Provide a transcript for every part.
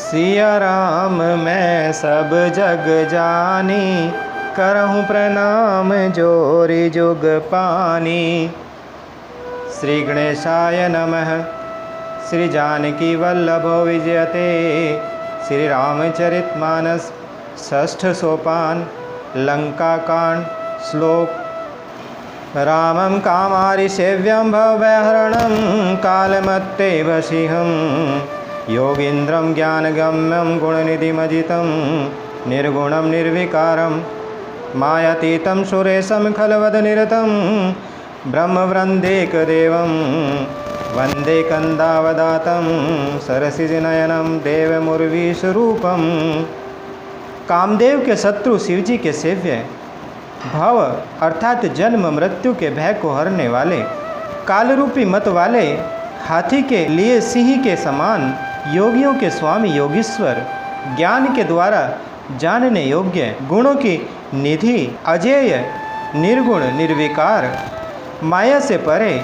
सिया राम मैं सब जग जानी, करहूँ प्रणाम जोरी जुग पानी। श्री गणेशाय नमः। श्री जानकी वल्लभो विजयते। श्री रामचरितमानस षष्ठ सोपान लंका कांड श्लोक। रामं कामारि सेव्यं भव्यहरणं कालमत्तेव सिंहं योगीन्द्रं ज्ञानगम्यं गुणनिधिमजितं निर्गुणं निर्विकारं मायातीतं सुरेशं खलवदनिरतं ब्रह्मवृन्देकदेवं वन्दे कन्दावदातं सरसिजनयनं देवमुर्वीस्वरूपं। कामदेव के शत्रु शिवजी के सेव्य, भव अर्थात जन्म मृत्यु के भय को हरने वाले, कालरूपी मत वाले, हाथी के लिए सिंह के समान, योगियों के स्वामी योगीश्वर, ज्ञान के द्वारा जानने योग्य, गुणों की निधि, अजेय, निर्गुण, निर्विकार, माया से परे,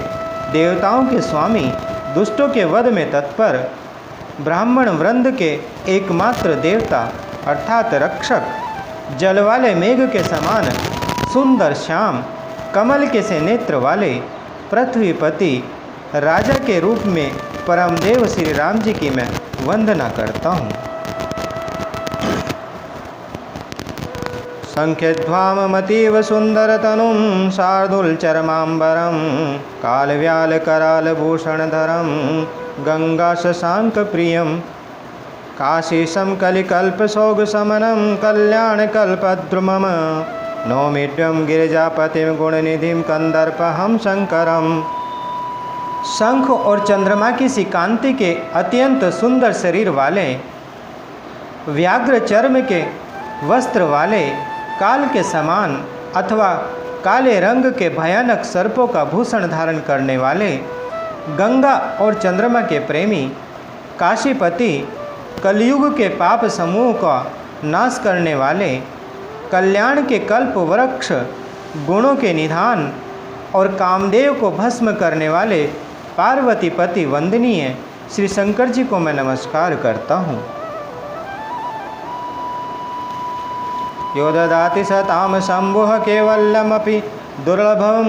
देवताओं के स्वामी, दुष्टों के वध में तत्पर, ब्राह्मण वृंद के एकमात्र देवता अर्थात रक्षक, जल वाले मेघ के समान सुंदर श्याम, कमल के से नेत्र वाले, पृथ्वीपति, राजा के रूप में परमदेव श्री राम जी की मैं वंदना करता हूँ। संख्यध्वामतीव सुंदरतनुं शार्दूलचर्मांबरं कालव्यालकरालभूषणधरं गंगा शशांक प्रियं काशीशं कलिकल्पसौगसमनं कल्याणकल्पद्रुमं नौमीड्यं गिरिजापतिं गुणनिधिं कंदर्पहं शंकरम। शंख और चंद्रमा की सी कांति के अत्यंत सुंदर शरीर वाले, व्याघ्र चर्म के वस्त्र वाले, काल के समान अथवा काले रंग के भयानक सर्पों का भूषण धारण करने वाले, गंगा और चंद्रमा के प्रेमी, काशीपति, कलयुग के पाप समूह का नाश करने वाले, कल्याण के कल्प वृक्ष, गुणों के निधान और कामदेव को भस्म करने वाले पार्वतीपति वंदनीय श्री शंकर जी को मैं नमस्कार करता हूँ। यो ददाति सताम शंभुः केवल्यमपि दुर्लभं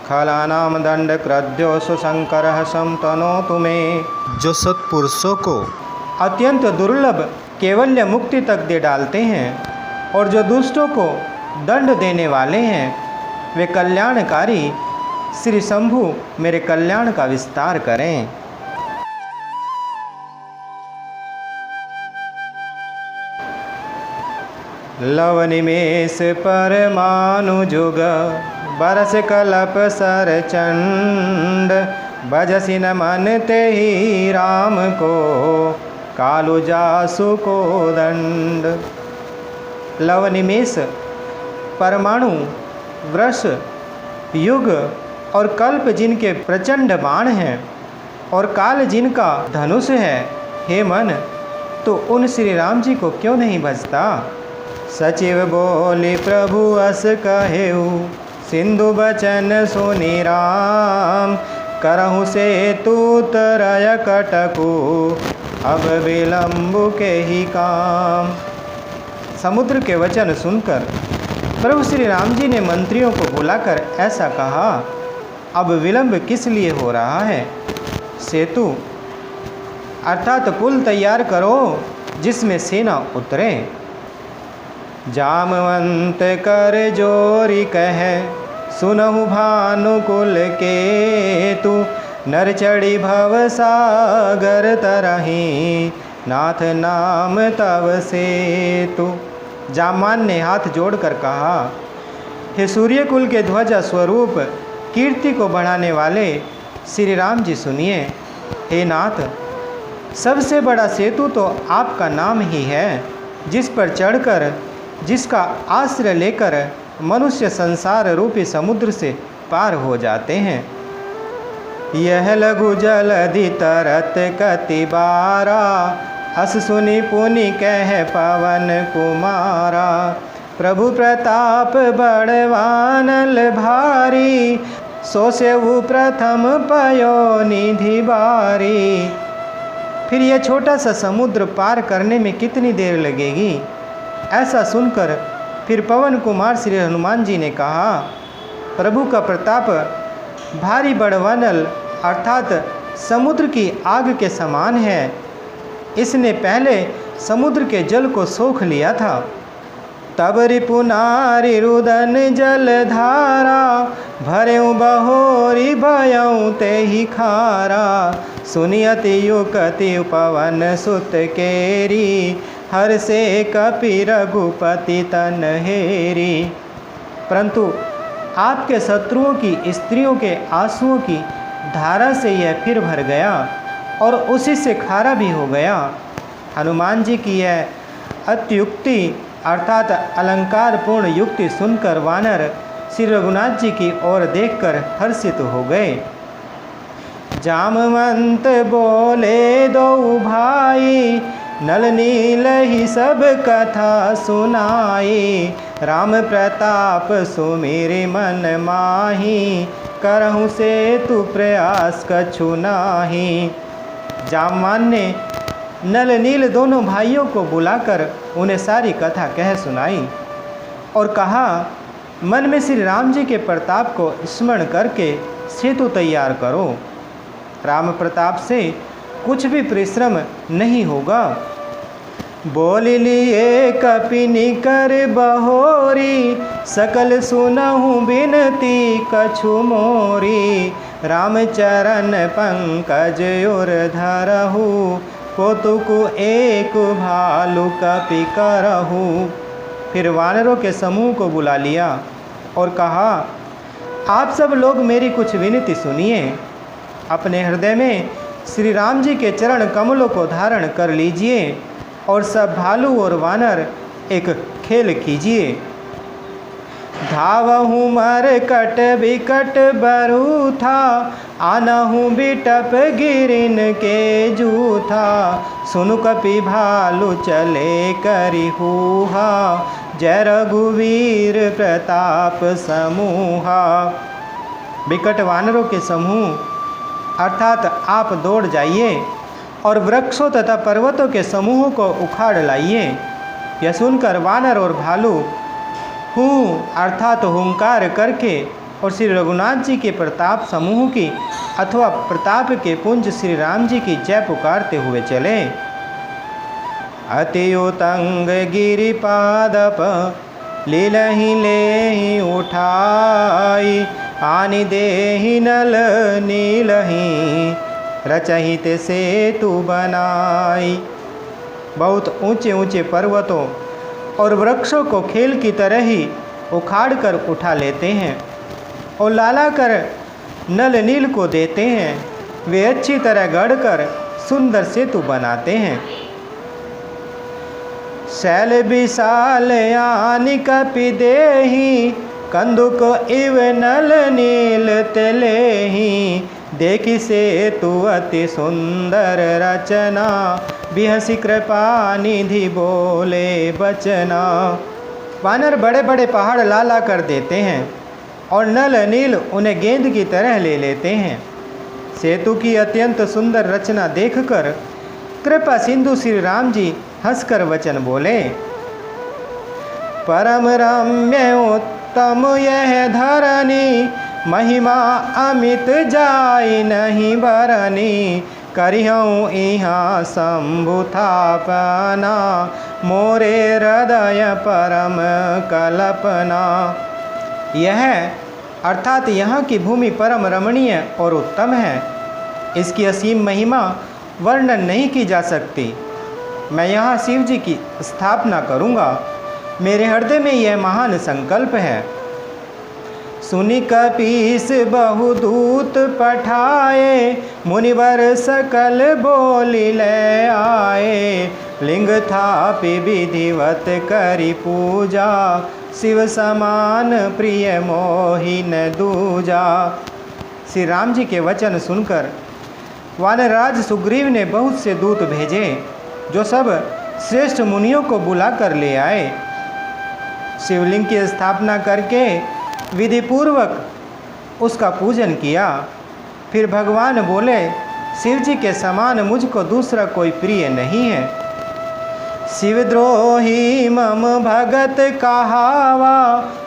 खलानाम दंड क्रद्योसु शंकरः संतनोतु मे। जो सत्पुरुषों को अत्यंत दुर्लभ केवल्य मुक्ति तक दे डालते हैं और जो दुष्टों को दंड देने वाले हैं, वे कल्याणकारी श्री शंभु मेरे कल्याण का विस्तार करें। लव निमेष परमाणु जुग बरस कलप सर चंड बजसी न मन ते ही राम को कालु जासु को दंड। लव निमेष परमाणु, वृष, युग और कल्प जिनके प्रचंड बाण हैं और काल जिनका धनुष है, हे मन तो उन श्री राम जी को क्यों नहीं भजता। सचिव बोले प्रभु अस कहेऊ सिंधु बचन सुनि राम करहु से तू तरय कटकु अब विलंबु के ही काम। समुद्र के वचन सुनकर प्रभु श्री राम जी ने मंत्रियों को बुलाकर ऐसा कहा, अब विलंब किस लिए हो रहा है। सेतु अर्थात पुल तैयार करो जिसमें सेना उतरे। जामवंत कर जोरी कह सुनहु भानुकुल के तू नर चढ़ी भव सागर तरही नाथ नाम तव से तू। जामान ने हाथ जोड़कर कहा, हे सूर्यकुल के ध्वजा स्वरूप कीर्ति को बढ़ाने वाले श्री राम जी सुनिए। हे नाथ, सबसे बड़ा सेतु तो आपका नाम ही है, जिस पर चढ़कर, जिसका आश्रय लेकर मनुष्य संसार रूपी समुद्र से पार हो जाते हैं। यह लघु जलधि तरत कति बारा अस सुनि पुनि कह पवन कुमारा प्रभु प्रताप बड़वानल भारी सो सेवु प्रथम पयो निधि बारी। फिर यह छोटा सा समुद्र पार करने में कितनी देर लगेगी। ऐसा सुनकर फिर पवन कुमार श्री हनुमान जी ने कहा, प्रभु का प्रताप भारी बड़वानल अर्थात समुद्र की आग के समान है। इसने पहले समुद्र के जल को सोख लिया था। तब रिपु नारी रुदन जल धारा, भर्यों बहोरी भयऊँ ते ही खारा। सुनियति युकति पवन सुत केरी, हर से कपि रघुपति तन हेरी। परंतु आपके शत्रुओं की स्त्रियों के आंसुओं की धारा से यह फिर भर गया और उसी से खारा भी हो गया। हनुमान जी की यह अत्युक्ति अर्थात अलंकार पूर्ण युक्ति सुनकर वानर श्री रघुनाथ जी की ओर देखकर हर्षित हो गए। जामवंत बोले दो भाई, नल नील ही सब कथा सुनाई। राम प्रताप सुमिरि मन माही, करहु से तू प्रयास कछु नाही। जामवान ने नल नील दोनों भाइयों को बुलाकर उन्हें सारी कथा कह सुनाई और कहा, मन में श्री राम जी के प्रताप को स्मरण करके सेतु तैयार करो। राम प्रताप से कुछ भी परिश्रम नहीं होगा। बोल लिए कपिनी कर बहोरी, सकल सुनहु बिनती कछु मोरी। रामचरण पंकज उर धरहु, कौतुक एक भालु कपि करहु। फिर वानरों के समूह को बुला लिया और कहा, आप सब लोग मेरी कुछ विनती सुनिए। अपने हृदय में श्री राम जी के चरण कमलों को धारण कर लीजिए और सब भालू और वानर एक खेल कीजिए। धावहूँ मर कट बिकट बरू था, आनहूँ बिटप गिरिन के जूथा। सुनु कपि भालू चले करि हूहा, जय रघुवीर प्रताप समूहा। बिकट वानरों के समूह अर्थात आप दौड़ जाइए और वृक्षों तथा पर्वतों के समूहों को उखाड़ लाइए। यह सुनकर वानर और भालू हूँ अर्थात हुंकार करके और श्री रघुनाथ जी के प्रताप समूह की अथवा प्रताप के पुंज श्री राम जी की जय पुकारते हुए चले। अति उतंग गिरिपादप लीलहि लेहि उठाई, आनि देहि नल नीलहि रचहित सेतु बनाई। बहुत ऊंचे ऊंचे पर्वतों और वृक्षों को खेल की तरह ही उखाड़ कर उठा लेते हैं और लाला कर नल नील को देते हैं। वे अच्छी तरह गढ़कर सुंदर सेतु बनाते हैं। शैल विशाल यानि कपि देहि, कंदुक इव नल नील तेलेहि। देखि सेतु अति सुंदर रचना, बिहसी कृपा निधि बोले बचना। वानर बड़े बड़े पहाड़ ला ला कर देते हैं और नल नील उन्हें गेंद की तरह ले लेते हैं। सेतु की अत्यंत सुंदर रचना देखकर कृपा सिंधु श्री राम जी हंसकर वचन बोले, परम रम्य उत्तम यह धरनी, महिमा अमित जाय नहीं बरनी। करिहऊँ इहाँ शंभु थापना, मोरे हृदय परम कल्पना। यह अर्थात यहाँ की भूमि परम रमणीय और उत्तम है। इसकी असीम महिमा वर्णन नहीं की जा सकती। मैं यहाँ शिव जी की स्थापना करूँगा। मेरे हृदय में यह महान संकल्प है। सुनि कपीस बहुदूत पठाए, मुनिवर सकल बोली ले आए। लिंग थापि विधिवत करि पूजा, शिव समान प्रिय मोहि न दूजा। श्री राम जी के वचन सुनकर वानरराज सुग्रीव ने बहुत से दूत भेजे, जो सब श्रेष्ठ मुनियों को बुला कर ले आए। शिवलिंग की स्थापना करके विधिपूर्वक उसका पूजन किया। फिर भगवान बोले, शिव जी के समान मुझको दूसरा कोई प्रिय नहीं है। शिवद्रोही मम भगत कहावा,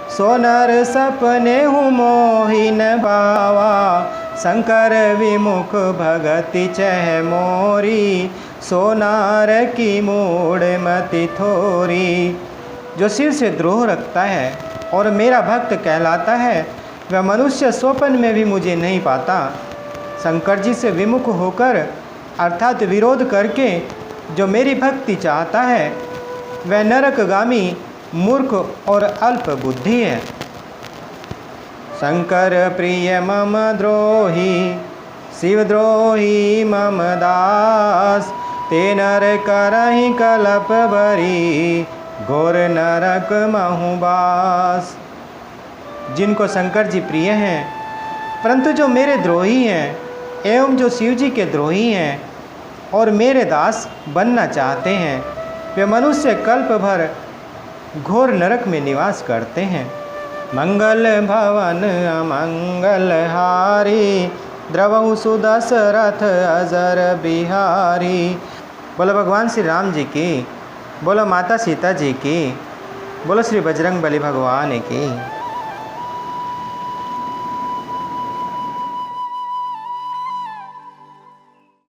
सोनर सपने हूँ मोहिन बावा। शंकर विमुख भगति चह मोरी, सोनार की मूड मति थोरी। जो शिव से द्रोह रखता है और मेरा भक्त कहलाता है, वह मनुष्य स्वप्न में भी मुझे नहीं पाता। शंकर जी से विमुख होकर अर्थात विरोध करके जो मेरी भक्ति चाहता है, वह नरकगामी मूर्ख और अल्प बुद्धि है। शंकर प्रिय मम द्रोही, शिवद्रोही मम दास। ते नर करहि कलप भरी, घोर नरक महुबास। जिनको शंकर जी प्रिय हैं, परंतु जो मेरे द्रोही हैं एवं जो शिव जी के द्रोही हैं और मेरे दास बनना चाहते हैं, वे मनुष्य कल्प भर घोर नरक में निवास करते हैं। मंगल भवन अमंगल हारी, द्रवहु सुदशरथ अजर बिहारी। बोलो भगवान श्री राम जी की, बोलो माता सीता जी की, बोलो श्री बजरंग बली भगवान की।